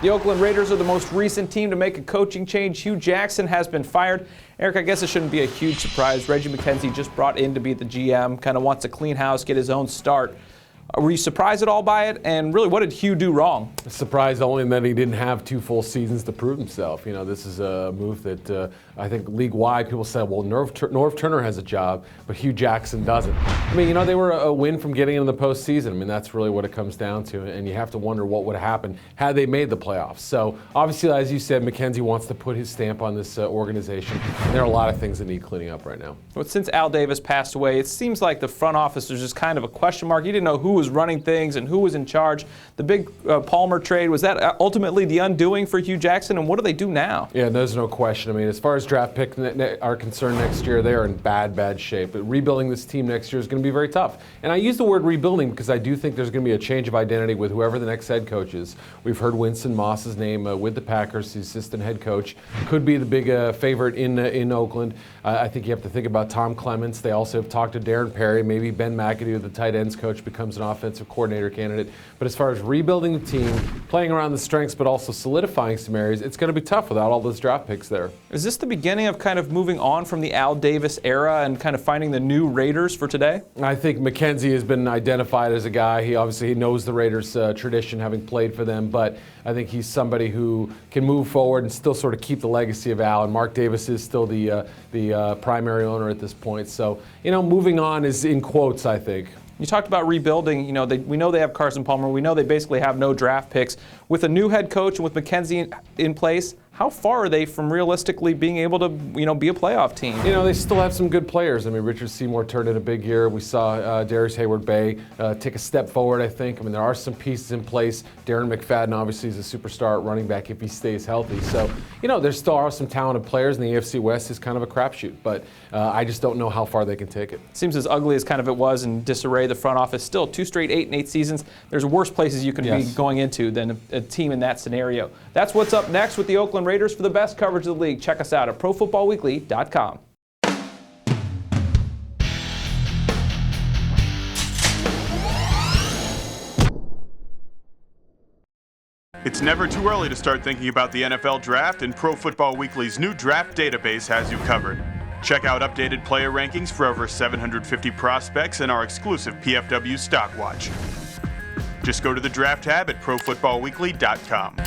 The Oakland Raiders are the most recent team to make a coaching change. Hue Jackson has been fired. Eric, I guess it shouldn't be a huge surprise. Reggie McKenzie just brought in to be the GM, kind of wants a clean house, get his own start. Were you surprised at all by it? And really, what did Hue do wrong? Surprised only that he didn't have 2 full seasons to prove himself. You know, this is a move that I think league-wide people said, well, Norv Turner has a job, but Hue Jackson doesn't. I mean, you know, they were a win from getting into the postseason. I mean, that's really what it comes down to. And you have to wonder what would have happened had they made the playoffs. So, obviously, as you said, McKenzie wants to put his stamp on this organization. And there are a lot of things that need cleaning up right now. Well, since Al Davis passed away, it seems like the front office was just kind of a question mark. You didn't know who was running things and who was in charge. The big Palmer trade, was that ultimately the undoing for Hue Jackson, and what do they do now? Yeah, there's no question. I mean, as far as draft picks are concerned next year, they are in bad shape. But rebuilding this team next year is going to be very tough. And I use the word rebuilding because I do think there's going to be a change of identity with whoever the next head coach is. We've heard Winston Moss's name with the Packers, the assistant head coach. Could be the big favorite in Oakland. I think you have to think about Tom Clements. They also have talked to Darren Perry. Maybe Ben McAdoo, the tight ends coach, becomes an offensive coordinator candidate. But as far as rebuilding the team, playing around the strengths, but also solidifying some areas, it's going to be tough without all those draft picks there. Is this the beginning of kind of moving on from the Al Davis era and kind of finding the new Raiders for today? I think McKenzie has been identified as a guy. He obviously knows the Raiders' tradition, having played for them, but I think he's somebody who can move forward and still sort of keep the legacy of Al. And Mark Davis is still the primary owner at this point. So, you know, moving on is in quotes, I think. You talked about rebuilding. You know, we know they have Carson Palmer. We know they basically have no draft picks. With a new head coach and with McKenzie in place, how far are they from realistically being able to, you know, be a playoff team? You know, they still have some good players. I mean, Richard Seymour turned in a big year. We saw Darius Hayward-Bay take a step forward, I think. I mean, there are some pieces in place. Darren McFadden obviously is a superstar at running back if he stays healthy. So, you know, there still are some talented players, and the AFC West is kind of a crapshoot. But I just don't know how far they can take it. Seems as ugly as kind of it was in disarray, the front office. Still 2 straight 8-8 seasons. There's worse places you can be going into than a team in that scenario. That's what's up next with the Oakland Raiders. For the best coverage of the league, check us out at ProFootballWeekly.com. It's never too early to start thinking about the NFL Draft, and Pro Football Weekly's new draft database has you covered. Check out updated player rankings for over 750 prospects and our exclusive PFW Stock Watch. Just go to the Draft tab at ProFootballWeekly.com.